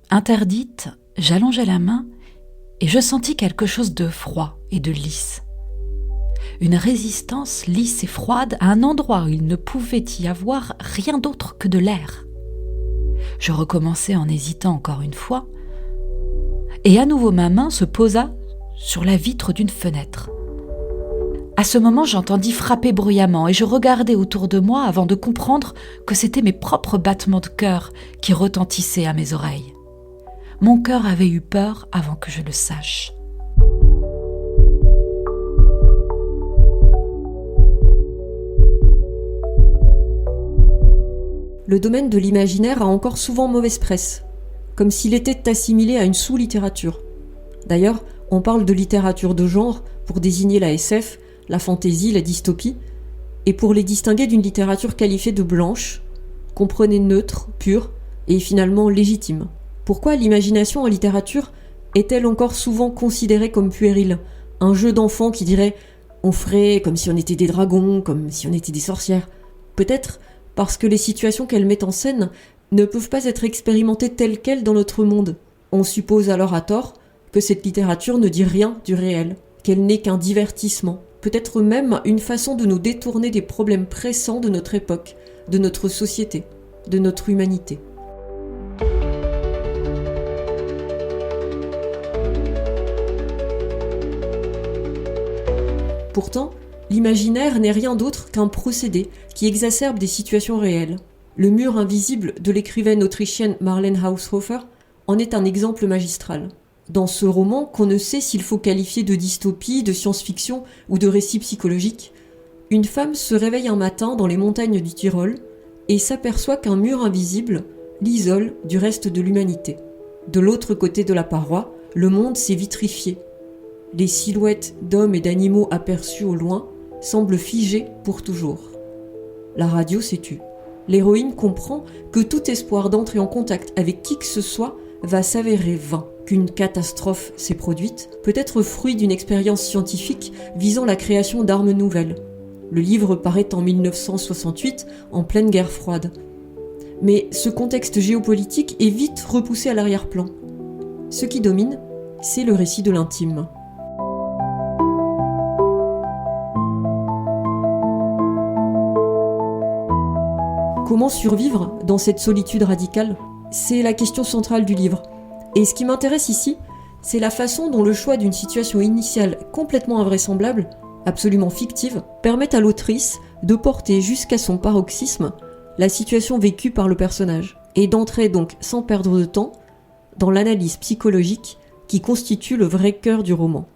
Interdite, j'allongeai la main et je sentis quelque chose de froid et de lisse. Une résistance lisse et froide à un endroit où il ne pouvait y avoir rien d'autre que de l'air. Je recommençai en hésitant encore une fois, et à nouveau ma main se posa sur la vitre d'une fenêtre. À ce moment, j'entendis frapper bruyamment et je regardai autour de moi avant de comprendre que c'étaient mes propres battements de cœur qui retentissaient à mes oreilles. Mon cœur avait eu peur avant que je le sache. Le domaine de l'imaginaire a encore souvent mauvaise presse, comme s'il était assimilé à une sous-littérature. D'ailleurs, on parle de littérature de genre pour désigner la SF, la fantaisie, la dystopie, et pour les distinguer d'une littérature qualifiée de blanche, comprenez neutre, pure et finalement légitime. Pourquoi l'imagination en littérature est-elle encore souvent considérée comme puérile, un jeu d'enfant qui dirait « on ferait comme si on était des dragons, comme si on était des sorcières ». Peut-être parce que les situations qu'elle met en scène ne peuvent pas être expérimentées telles quelles dans notre monde. On suppose alors à tort que cette littérature ne dit rien du réel, qu'elle n'est qu'un divertissement, peut-être même une façon de nous détourner des problèmes pressants de notre époque, de notre société, de notre humanité. Pourtant, l'imaginaire n'est rien d'autre qu'un procédé qui exacerbe des situations réelles. Le mur invisible de l'écrivaine autrichienne Marlene Haushofer en est un exemple magistral. Dans ce roman, qu'on ne sait s'il faut qualifier de dystopie, de science-fiction ou de récit psychologique, une femme se réveille un matin dans les montagnes du Tyrol et s'aperçoit qu'un mur invisible l'isole du reste de l'humanité. De l'autre côté de la paroi, le monde s'est vitrifié. Les silhouettes d'hommes et d'animaux aperçus au loin semblent figées pour toujours. La radio s'est tue. L'héroïne comprend que tout espoir d'entrer en contact avec qui que ce soit va s'avérer vain, qu'une catastrophe s'est produite, peut être fruit d'une expérience scientifique visant la création d'armes nouvelles. Le livre paraît en 1968, en pleine guerre froide. Mais ce contexte géopolitique est vite repoussé à l'arrière-plan. Ce qui domine, c'est le récit de l'intime. Comment survivre dans cette solitude radicale ? C'est la question centrale du livre. Et ce qui m'intéresse ici, c'est la façon dont le choix d'une situation initiale complètement invraisemblable, absolument fictive, permet à l'autrice de porter jusqu'à son paroxysme la situation vécue par le personnage, et d'entrer donc sans perdre de temps dans l'analyse psychologique qui constitue le vrai cœur du roman.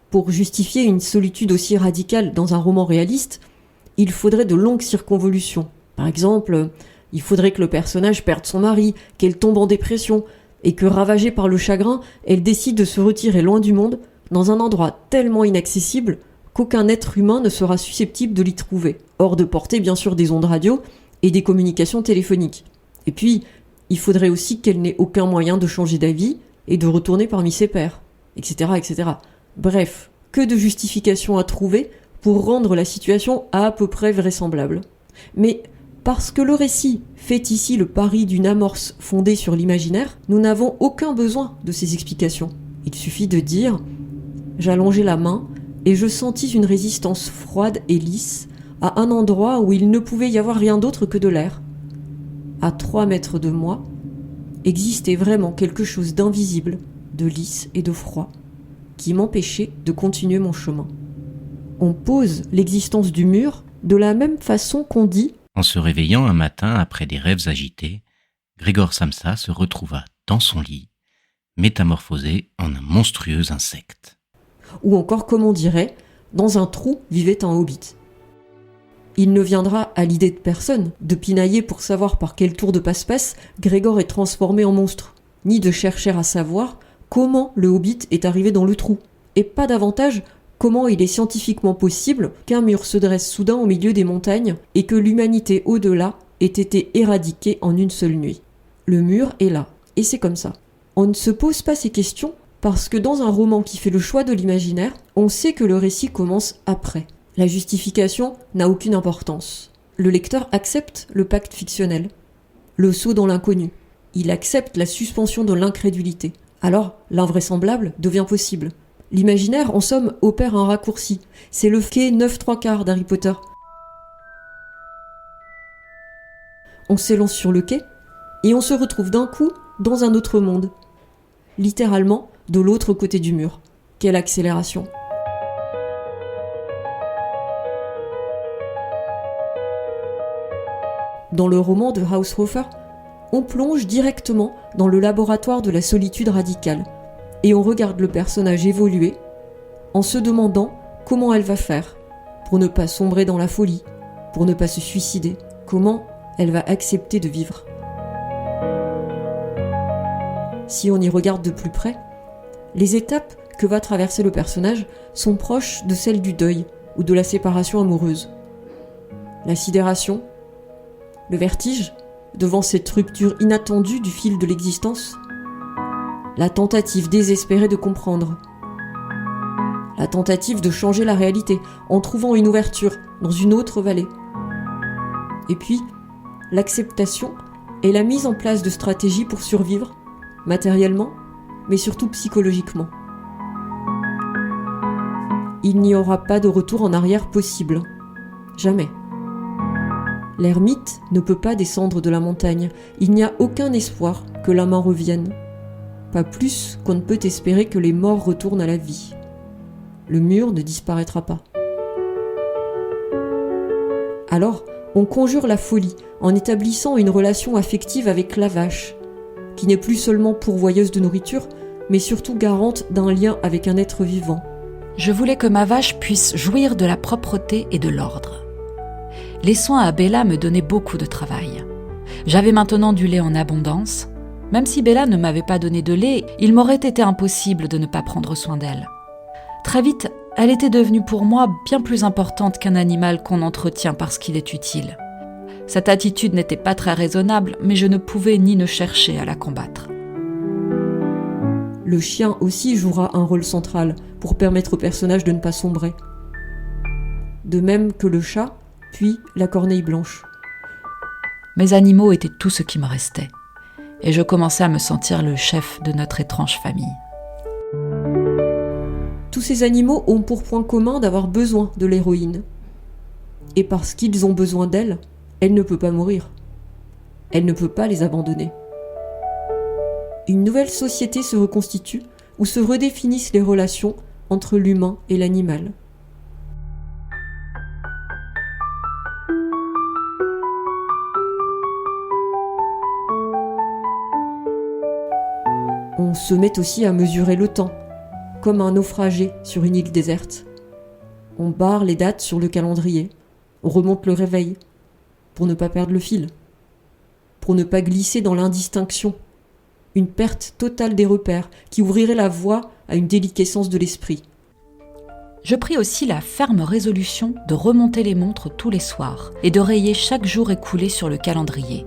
Pour justifier une solitude aussi radicale dans un roman réaliste, il faudrait de longues circonvolutions. Par exemple, il faudrait que le personnage perde son mari, qu'elle tombe en dépression, et que, ravagée par le chagrin, elle décide de se retirer loin du monde, dans un endroit tellement inaccessible qu'aucun être humain ne sera susceptible de l'y trouver, hors de portée bien sûr des ondes radio et des communications téléphoniques. Et puis, il faudrait aussi qu'elle n'ait aucun moyen de changer d'avis et de retourner parmi ses pairs, etc., etc. Bref, que de justifications à trouver pour rendre la situation à peu près vraisemblable. Mais parce que le récit fait ici le pari d'une amorce fondée sur l'imaginaire, nous n'avons aucun besoin de ces explications. Il suffit de dire « J'allongeai la main et je sentis une résistance froide et lisse à un endroit où il ne pouvait y avoir rien d'autre que de l'air. À 3 mètres de moi, existait vraiment quelque chose d'invisible, de lisse et de froid, qui m'empêchait de continuer mon chemin. » On pose l'existence du mur de la même façon qu'on dit En se réveillant un matin après des rêves agités, Grégor Samsa se retrouva dans son lit, métamorphosé en un monstrueux insecte. Ou encore, comme on dirait, dans un trou vivait un hobbit. Il ne viendra à l'idée de personne de pinailler pour savoir par quel tour de passe-passe Grégor est transformé en monstre, ni de chercher à savoir comment le hobbit est arrivé dans le trou, et pas davantage comment il est scientifiquement possible qu'un mur se dresse soudain au milieu des montagnes et que l'humanité au-delà ait été éradiquée en une seule nuit. Le mur est là, et c'est comme ça. On ne se pose pas ces questions parce que dans un roman qui fait le choix de l'imaginaire, on sait que le récit commence après. La justification n'a aucune importance. Le lecteur accepte le pacte fictionnel. le saut dans l'inconnu. Il accepte la suspension de l'incrédulité. Alors, l'invraisemblable devient possible. L'imaginaire, en somme, opère un raccourci. C'est le quai 9/3 d'Harry Potter. On s'élance sur le quai, et on se retrouve d'un coup dans un autre monde. Littéralement, de l'autre côté du mur. Quelle accélération! Dans le roman de Haushofer, on plonge directement dans le laboratoire de la solitude radicale et on regarde le personnage évoluer en se demandant comment elle va faire pour ne pas sombrer dans la folie, pour ne pas se suicider, comment elle va accepter de vivre. Si on y regarde de plus près, les étapes que va traverser le personnage sont proches de celles du deuil ou de la séparation amoureuse. La sidération, le vertige devant cette rupture inattendue du fil de l'existence, la tentative désespérée de comprendre, la tentative de changer la réalité en trouvant une ouverture dans une autre vallée, et puis l'acceptation et la mise en place de stratégies pour survivre, matériellement, mais surtout psychologiquement. Il n'y aura pas de retour en arrière possible. Jamais. L'ermite ne peut pas descendre de la montagne. Il n'y a aucun espoir que la main revienne. Pas plus qu'on ne peut espérer que les morts retournent à la vie. Le mur ne disparaîtra pas. Alors, on conjure la folie en établissant une relation affective avec la vache, qui n'est plus seulement pourvoyeuse de nourriture, mais surtout garante d'un lien avec un être vivant. Je voulais que ma vache puisse jouir de la propreté et de l'ordre. Les soins à Bella me donnaient beaucoup de travail. J'avais maintenant du lait en abondance. Même si Bella ne m'avait pas donné de lait, il m'aurait été impossible de ne pas prendre soin d'elle. Très vite, elle était devenue pour moi bien plus importante qu'un animal qu'on entretient parce qu'il est utile. Cette attitude n'était pas très raisonnable, mais je ne pouvais ni ne chercher à la combattre. Le chien aussi jouera un rôle central pour permettre au personnage de ne pas sombrer. De même que le chat, puis la corneille blanche. Mes animaux étaient tout ce qui me restait, et je commençais à me sentir le chef de notre étrange famille. Tous ces animaux ont pour point commun d'avoir besoin de l'héroïne. Et parce qu'ils ont besoin d'elle, elle ne peut pas mourir. Elle ne peut pas les abandonner. Une nouvelle société se reconstitue où se redéfinissent les relations entre l'humain et l'animal. On se met aussi à mesurer le temps, comme un naufragé sur une île déserte. On barre les dates sur le calendrier, on remonte le réveil, pour ne pas perdre le fil, pour ne pas glisser dans l'indistinction, une perte totale des repères qui ouvrirait la voie à une déliquescence de l'esprit. Je pris aussi la ferme résolution de remonter les montres tous les soirs et de rayer chaque jour écoulé sur le calendrier.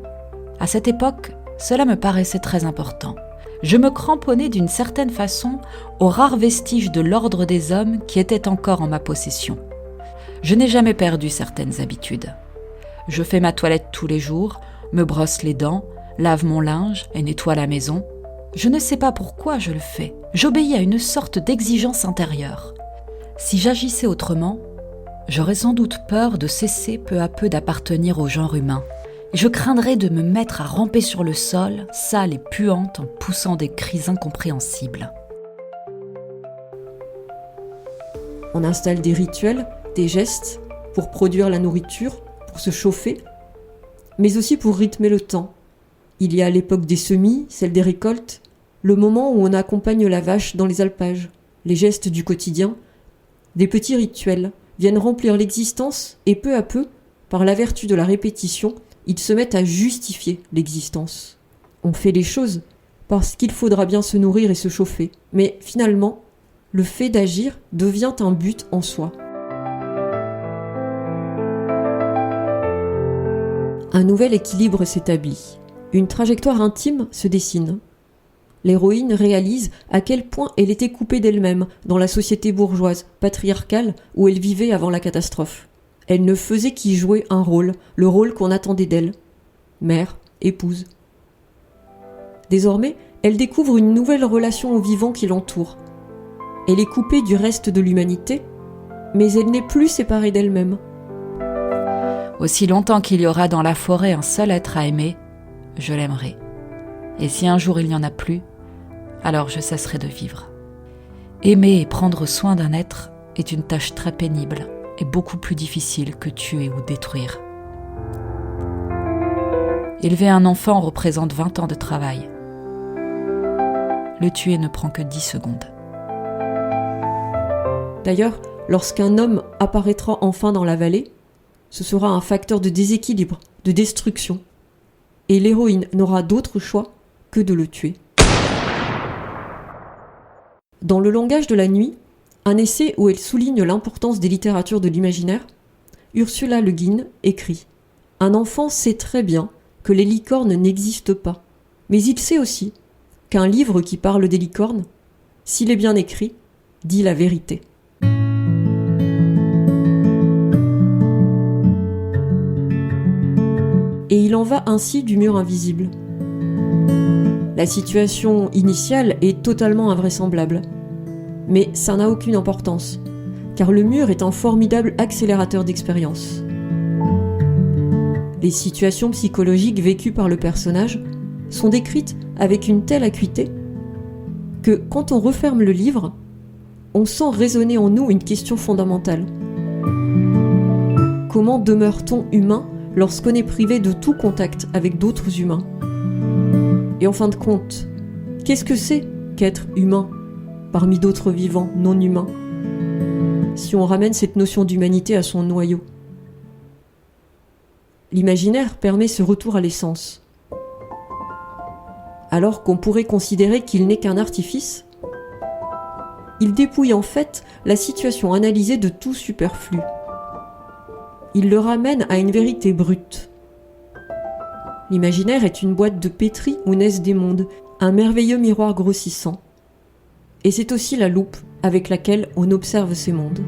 À cette époque, cela me paraissait très important. Je me cramponnais d'une certaine façon aux rares vestiges de l'ordre des hommes qui étaient encore en ma possession. Je n'ai jamais perdu certaines habitudes. Je fais ma toilette tous les jours, me brosse les dents, lave mon linge et nettoie la maison. Je ne sais pas pourquoi je le fais. J'obéis à une sorte d'exigence intérieure. Si j'agissais autrement, j'aurais sans doute peur de cesser peu à peu d'appartenir au genre humain. Je craindrais de me mettre à ramper sur le sol, sale et puante, en poussant des cris incompréhensibles. On installe des rituels, des gestes, pour produire la nourriture, pour se chauffer, mais aussi pour rythmer le temps. Il y a l'époque des semis, celle des récoltes, le moment où on accompagne la vache dans les alpages. Les gestes du quotidien, des petits rituels, viennent remplir l'existence et peu à peu, par la vertu de la répétition, ils se mettent à justifier l'existence. On fait les choses parce qu'il faudra bien se nourrir et se chauffer. Mais finalement, le fait d'agir devient un but en soi. Un nouvel équilibre s'établit. Une trajectoire intime se dessine. L'héroïne réalise à quel point elle était coupée d'elle-même dans la société bourgeoise, patriarcale, où elle vivait avant la catastrophe. Elle ne faisait qu'y jouer un rôle, le rôle qu'on attendait d'elle. Mère, épouse. Désormais, elle découvre une nouvelle relation au vivant qui l'entoure. Elle est coupée du reste de l'humanité, mais elle n'est plus séparée d'elle-même. Aussi longtemps qu'il y aura dans la forêt un seul être à aimer, je l'aimerai. Et si un jour il n'y en a plus, alors je cesserai de vivre. Aimer et prendre soin d'un être est une tâche très pénible et beaucoup plus difficile que tuer ou détruire. Élever un enfant représente 20 ans de travail. Le tuer ne prend que 10 secondes. D'ailleurs, lorsqu'un homme apparaîtra enfin dans la vallée, ce sera un facteur de déséquilibre, de destruction. Et l'héroïne n'aura d'autre choix que de le tuer. Dans Le langage de la nuit, un essai où elle souligne l'importance des littératures de l'imaginaire, Ursula Le Guin écrit « Un enfant sait très bien que les licornes n'existent pas, mais il sait aussi qu'un livre qui parle des licornes, s'il est bien écrit, dit la vérité. » Et il en va ainsi du mur invisible. La situation initiale est totalement invraisemblable. Mais ça n'a aucune importance, car le mur est un formidable accélérateur d'expérience. Les situations psychologiques vécues par le personnage sont décrites avec une telle acuité que quand on referme le livre, on sent résonner en nous une question fondamentale. Comment demeure-t-on humain lorsqu'on est privé de tout contact avec d'autres humains ? Et en fin de compte, qu'est-ce que c'est qu'être humain parmi d'autres vivants non humains, si on ramène cette notion d'humanité à son noyau? L'imaginaire permet ce retour à l'essence. Alors qu'on pourrait considérer qu'il n'est qu'un artifice, il dépouille en fait la situation analysée de tout superflu. Il le ramène à une vérité brute. L'imaginaire est une boîte de pétri où naissent des mondes, un merveilleux miroir grossissant. Et c'est aussi la loupe avec laquelle on observe ces mondes.